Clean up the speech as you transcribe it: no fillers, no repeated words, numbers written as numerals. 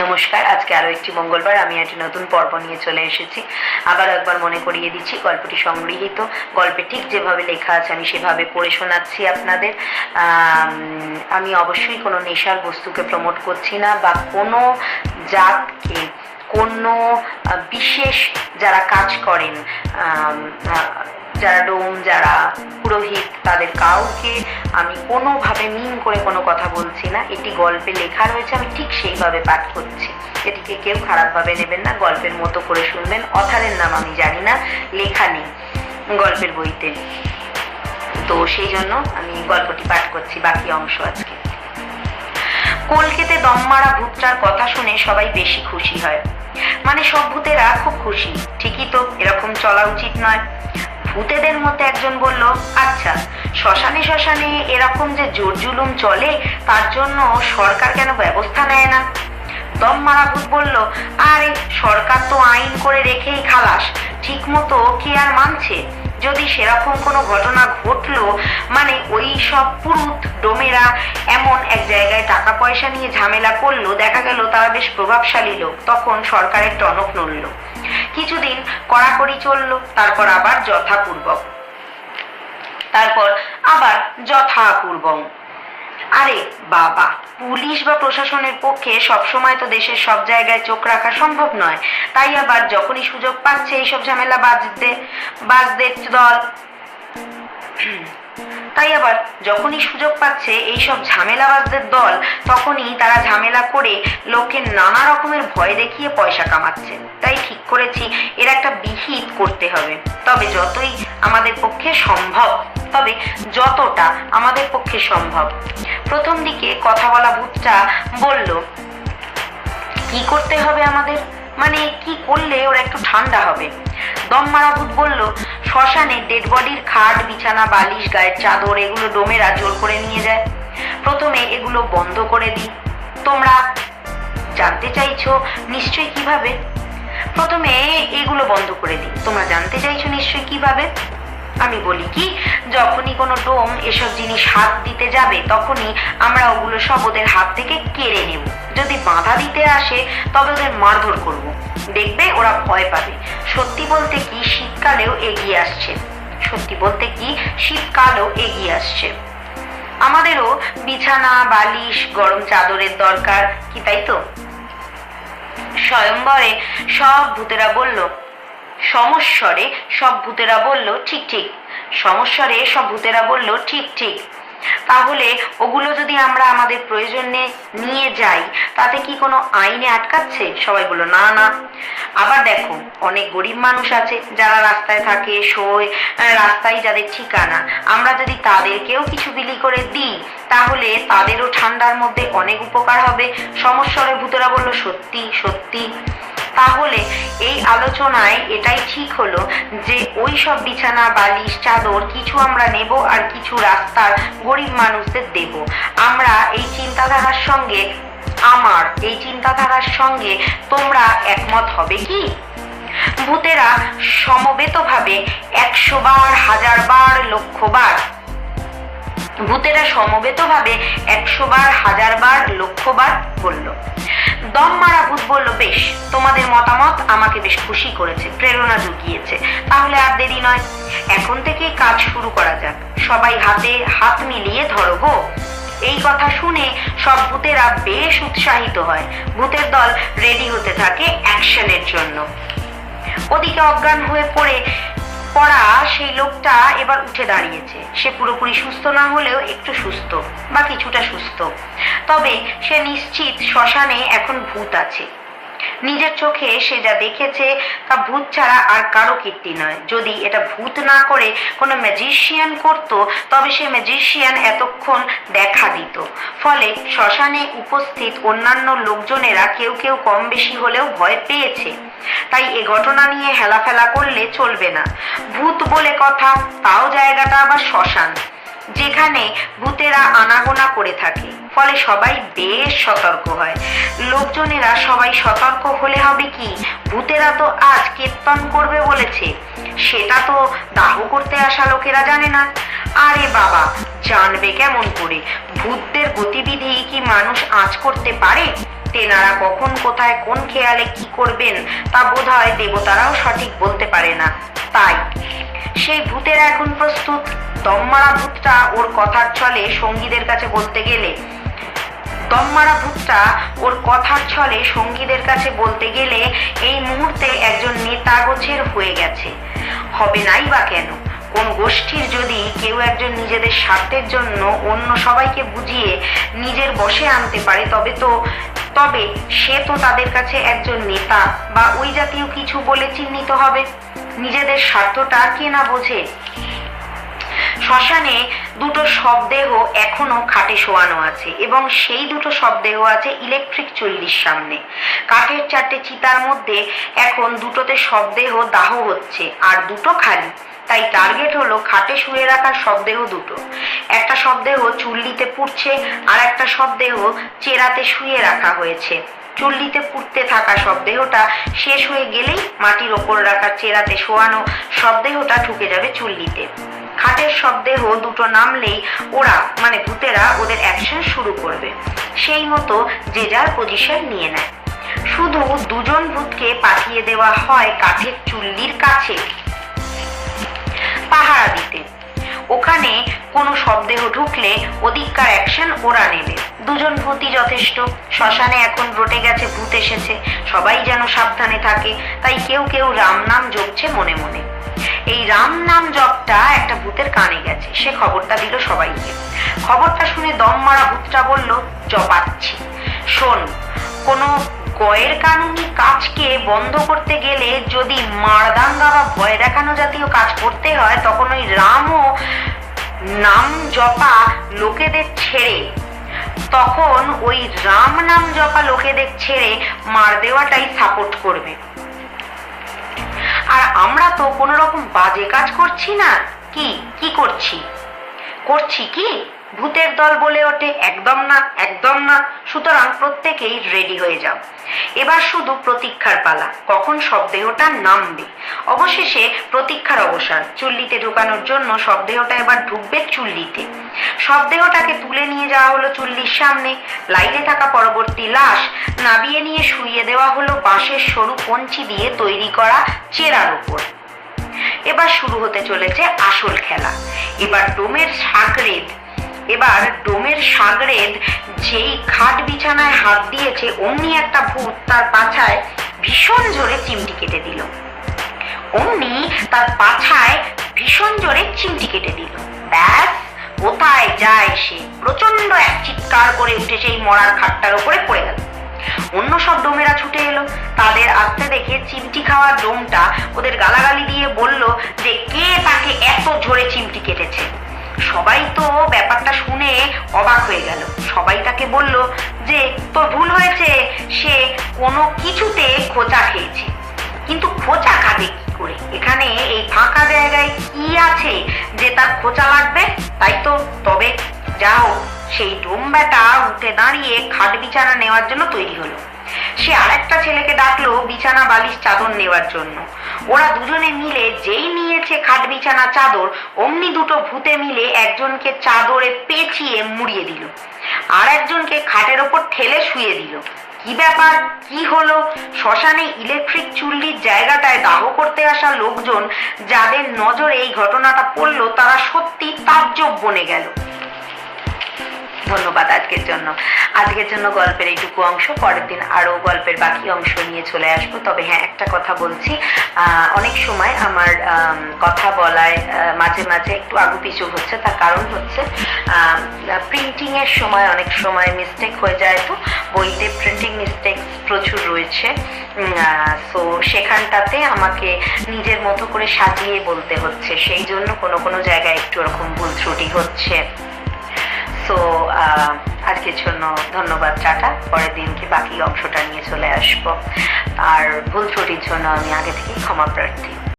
নমস্কার। আজকে আরো একটি মঙ্গলবার আমি একটি নতুন পর্ব নিয়ে চলে এসেছি। আবার একবার মনে করিয়ে দিচ্ছি, গল্পটি সংগৃহীত, গল্পে ঠিক যেভাবে লেখা আছে আমি সেভাবে পড়ে শোনাচ্ছি আপনাদের। আমি অবশ্যই কোনো নেশার বস্তুকে প্রমোট করছি না বা কোনো জাতকে, কোনো বিশেষ যারা কাজ করেন, যারা ডোম, যারা পুরোহিত, তাদের কাউকে আমি কোনোভাবে মিন করে কোনো কথা বলছি না। এটি গল্পে লেখা রয়েছে, আমি ঠিক সেইভাবে পাঠ করছি। এটিকে কেউ খারাপভাবে নেবেন না, গল্পের মতো করে শুনবেন। অথারের নাম আমি জানি না, লেখা নেই গল্পের বইতে, তো সেই জন্য আমি গল্পটি পাঠ করছি বাকি অংশ আজকে। কলকেতে দম মারা ভূতটার কথা শুনে সবাই বেশি খুশি হয়, মানে সব ভূতেরা খুব খুশি। ঠিকই তো, এরকম চলা উচিত নয়। ভূতেদের মধ্যে একজন বলল, আচ্ছা, শ্মশানে শ্মশানে এরকম যে জোর জুলুম চলে, তার জন্য সরকার কেন ব্যবস্থা নেয় না? দম মারা ভূত বলল, আরে সরকার তো আইন করে রেখেই খালাস, ঠিক মতো কে আর মানছে? যদি সেরকম কোনো ঘটনা ঘটলো, মানে ওই সব পুরুত ডোমেরা এমন এক জায়গায় টাকা পয়সা নিয়ে ঝামেলা করলো, দেখা গেল তারা বেশ প্রভাবশালী লোক, তখন সরকারের টনক নড়ল। কিছুদিন কড়াকড়ি চললো, তারপর আবার যথাপূর্বক। আরে বাবা, পুলিশ বা প্রশাসনের পক্ষে সবসময় তো দেশের সব জায়গায় চোখ রাখা সম্ভব নয়। তাই আবার যখনই সুযোগ পাচ্ছে এইসব ঝামেলা বাজদের দল তখনই তারা ঝামেলা করে লোককে নানা রকমের ভয় দেখিয়ে পয়সা কামাচ্ছে। তাই ঠিক করেছি এর একটা বিহিত করতে হবে, যতটা আমাদের পক্ষে সম্ভব। প্রথম দিকে কথা বলা ভূতটা বলল, কি করতে হবে আমাদের, মানে কি করলে ওরা একটু ঠান্ডা হবে? দম মারা ভূত বলল, শ্মশানে ডেড বডির খাট, বিছানা, বালিশ, গায়ের চাদর এগুলো ডোমেরা জোর করে নিয়ে যায়। প্রথমে এগুলো বন্ধ করে দিই। তোমরা জানতে চাইছো নিশ্চয়ই কিভাবে? আমি বলি কি, যখনই কোনো ডোম এসব জিনিস হাত দিতে যাবে, তখনই আমরা ওগুলো সব ওদের হাত থেকে কেড়ে নেব। যদি বাধা দিতে আসে তবে ওদের মারধর করব, দেখবে ওরা ভয় পাবে। সত্যি বলতে কি শীতকালেও এগিয়ে আসছে। আমাদেরও বিছানা, বালিশ, গরম চাদরের দরকার, কি তাই তো? সমস্বরে সব ভূতেরা বলল, ঠিক ঠিক। তাহলে ওগুলো যদি আমরা আমাদের প্রয়োজনে নিয়ে যাই, তাতে কি কোনো আইনে আটকাচ্ছে? সবাই বলল, না না। আবার দেখো, অনেক গরিব মানুষ আছে যারা রাস্তায় থাকে, শোয়, রাস্তায় যাদের ঠিকানা, আমরা যদি তাদেরকেও কিছু বিলি করে দিই, তাহলে তাদেরও ঠান্ডার মধ্যে অনেক উপকার হবে। সমস্বরে ভূতেরা বলল, সত্যি সত্যি। তাহলে এই আলোচনায় এটাই ঠিক হলো যে ওই সব বিছানা, বালিশ, চাদর কিছু আমরা নেব আর কিছু রাস্তার গরিব মানুষদের দেব। আমার এই চিন্তাধারার সঙ্গে তোমরা একমত হবে কি? ভূতেরা সমবেতভাবে 100 বার, 1000 বার, লক্ষ বার বলল। দম মারা ভূত বলল, বেশ, তোমাদের মতামত আমাকে বেশ খুশি করেছে, প্রেরণা জুগিয়েছে। তাহলে আর দেরি নয়, এখন থেকে কাজ শুরু করা যাক। সবাই হাতে হাত মিলিয়ে ধরো গো। এই কথা শুনে সব ভূতেরা বেশ উৎসাহিত হয়। ভূতের দল রেডি হতে থাকে অ্যাকশনের জন্য। ওদিকে অজ্ঞান হয়ে পড়া সেই লোকটা এবার উঠে দাঁড়িয়েছে। সে পুরোপুরি সুস্থ না হলেও একটু সুস্থ বা কিছুটা সুস্থ, তবে সে নিশ্চিত শ্মশানে এখন ভূত আছে। নিজের চোখে সে যা দেখেছে তা ভূত ছাড়া আর কারো কীর্তি নয়। যদি এটা ভূত না করে কোনো ম্যাজিশিয়ান করতো, তবে সে ম্যাজিশিয়ান এতক্ষণ দেখা দিত। ফলে শ্মশানে উপস্থিত অন্যান্য লোকজনেরা কেউ কেউ কম বেশি হলেও ভয় পেয়েছে। তাই এ ঘটনা নিয়ে হেলাফেলা করলে চলবে না। ভূত বলে কথা, তাও জায়গাটা আবার শ্মশান, যেখানে ভূতেরা আনাগোনা করে থাকে। ফলে সবাই বেশ সতর্ক হয়। লোকজনেরা সবাই সতর্ক হলে হবে কি, ভূতেরা তো আজ কীর্তন করবে বলেছে, সেটা তো দাহ করতে আসা লোকেরা জানে না। আরে বাবা, জানবে কেমন করে? ভূতদের গতিবিধি কি মানুষ আঁচ করতে পারে? তেনারা কখন কোথায় কোন খেয়ালে কি করবেন তা বোধহয় দেবতারাও সঠিক বলতে পারে না। তাই সেই ভূতের এখন প্রস্তুত। দমমারা ভূতটা ওর কথার ছলে সঙ্গীদের কাছে বলতে গেলে এই মুহূর্তে একজন নেতা গোছের হয়ে গেছে। হবে নাই বা কেন? কোন গোষ্ঠীর যদি কেউ একজন নিজেদের স্বার্থের জন্য অন্য সবাইকে বুঝিয়ে নিজের বশে আনতে পারে তবে সে তো তাদের কাছে একজন নেতা বা ওই জাতীয় কিছু বলে চিহ্নিত হবে। নিজেদের স্বার্থটা কে না বোঝে? শ্মশানে দুটো শবদেহ এখনো খাটে শোয়ানো আছে এবং সেই দুটো শবদেহ আছে ইলেকট্রিক চুল্লির সামনে। কাঠের 4টে চিতার মধ্যে এখন দুটোতে শবদেহ দাহ হচ্ছে আর দুটো খালি। তাই টার্গেট হলো খাটে শুয়ে রাখা শবদেহ দুটো। একটা শবদেহ চুল্লিতে পুড়ছে আর একটা শবদেহ চেরাতে শুয়ে রাখা হয়েছে। চুল্লিতে পুড়তে থাকা শবদেহটা শেষ হয়ে গেলেই মাটির ওপর রাখা চেরাতে শোয়ানো শবদেহটা ঢুকে যাবে চুল্লিতে। খাটের শবদেহ দুটো নামলেই ওরা মানে ভূতেরা ওদের অ্যাকশন শুরু করবে। সেই মতো যে যার পজিশন নিয়ে নেয়। শুধু দুজন ভূতকে পাঠিয়ে দেওয়া হয় কাঠের চুল্লির কাছে পাহারা দিতে। ওখানে কোনো শবদেহ ঢুকলে ওদিককার অ্যাকশন ওরা নেবে। দুজন ভূতই যথেষ্ট। শ্মশানে এখন রটে গেছে ভূত এসেছে, সবাই যেন সাবধানে থাকে। তাই কেউ কেউ রাম নাম জপছে মনে মনে। এই রাম নাম জপটা একটা ভূতের কানে গেছে। সে খবরটা দিল সবাইকে। খবরটা শুনে দম মারা ভূতটা বলল, জপাচ্ছি। শোন, কোনো গয়ের কানুনি কাজকে বন্ধ করতে গেলে যদি মারদাঙ্গা বা ভয় দেখানো জাতীয় কাজ করতে হয় তখন ওই রাম ও নাম জপা লোকেদের ছেড়ে মার দেওয়াটাই সাপোর্ট করবে। আর আমরা তো কোনো রকম বাজে কাজ করছি না। কি করছি কি? ভূতের দল বলে ওঠে, একদম না, একদম না। সুতরাং প্রত্যেকেই রেডি হয়ে যাও। এবার শুধু প্রতীক্ষার পালা, কখন শবদেহটা নামবে। অবশেষে প্রতীক্ষার অবসান। চুল্লিতে ঢোকানোর জন্য শবদেহটা এবার ঢুকবে চুল্লিতে। শবদেহটাকে তুলে নিয়ে যাওয়া হলো চুল্লির সামনে। লাইনে থাকা পরবর্তী লাশ নাবিয়ে নিয়ে শুইয়ে দেওয়া হলো বাঁশের সরু কঞ্চি দিয়ে তৈরি করা চেরার উপর। এবার শুরু হতে চলেছে আসল খেলা। এবার ডোমের সাগরেদ যেই খাট বিছানায় হাত দিয়েছে অমনি একটা ভূত তার পাছায় ভীষণ জোরে চিমটি কেটে দিল। ব্যাস, কোথায় যায় সে? প্রচন্ড এক চিৎকার করে উঠে সেই মরার খাটটার উপরে পড়ে গেল। অন্য সব ডোমেরা ছুটে এলো। তাদের আসতে দেখে চিমটি খাওয়া ডোমটা ওদের গালাগালি দিয়ে বলল যে কে তাকে এত জোরে চিমটি কেটেছে। সবাই তো ব্যাপারটা শুনে অবাক হয়ে গেল। সবাই তাকে বলল যে তোর ভুল হয়েছে, সে কোনো কিছুতে খোঁচা খেয়েছে। কিন্তু খোঁচা খাবে কি করে? এখানে এই ফাঁকা জায়গায় কি আছে যে তার খোঁচা লাগবে? তাই তো। তবে যাও, সেই ডোম ব্যাটা উঠে দাঁড়িয়ে খাট বিছানা নেওয়ার জন্য তৈরি হলো। সে আরেকটা ছেলেকে ডাকলো বিছানা বালিশ চাদর নেওয়ার জন্য। ওরা দুজনে মিলে যেই নিয়েছে খাট বিছানা চাদর, অমনি দুটো ভূতে মিলে একজনকে চাদরে পেঁচিয়ে মুড়িয়ে দিল, আর একজনকে খাটের ওপর ঠেলে শুয়ে দিল। কি ব্যাপার, কি হলো? শ্মশানে ইলেকট্রিক চুল্লির জায়গাটায় দাহ করতে আসা লোকজন যাদের নজরে এই ঘটনাটা পড়লো তারা সত্যি তাজ্জব বনে গেল। ধন্যবাদ আজকের জন্য গল্পের এইটুকু অংশ। পরের দিন আরো গল্পের বাকি অংশ নিয়ে চলে আসবো। তবে হ্যাঁ, একটা কথা বলছি, অনেক সময় আমার কথা বলায় মাঝে মাঝে একটু আগুপিছু হচ্ছে। তার কারণ হচ্ছে প্রিন্টিং এর সময় অনেক সময় মিস্টেক হয়ে যায়। তো বইতে প্রিন্টিং মিস্টেক প্রচুর রয়েছে। সো সেখানটাতে আমাকে নিজের মতো করে সাজিয়ে বলতে হচ্ছে। সেই জন্য কোনো জায়গায় একটু ওরকম ভুল ত্রুটি হচ্ছে। তো আজকের জন্য ধন্যবাদ, টাটা। পরের দিনকে বাকি অংশটা নিয়ে চলে আসবো। আর ভুল ত্রুটির জন্য আমি আগে থেকেই ক্ষমা প্রার্থী।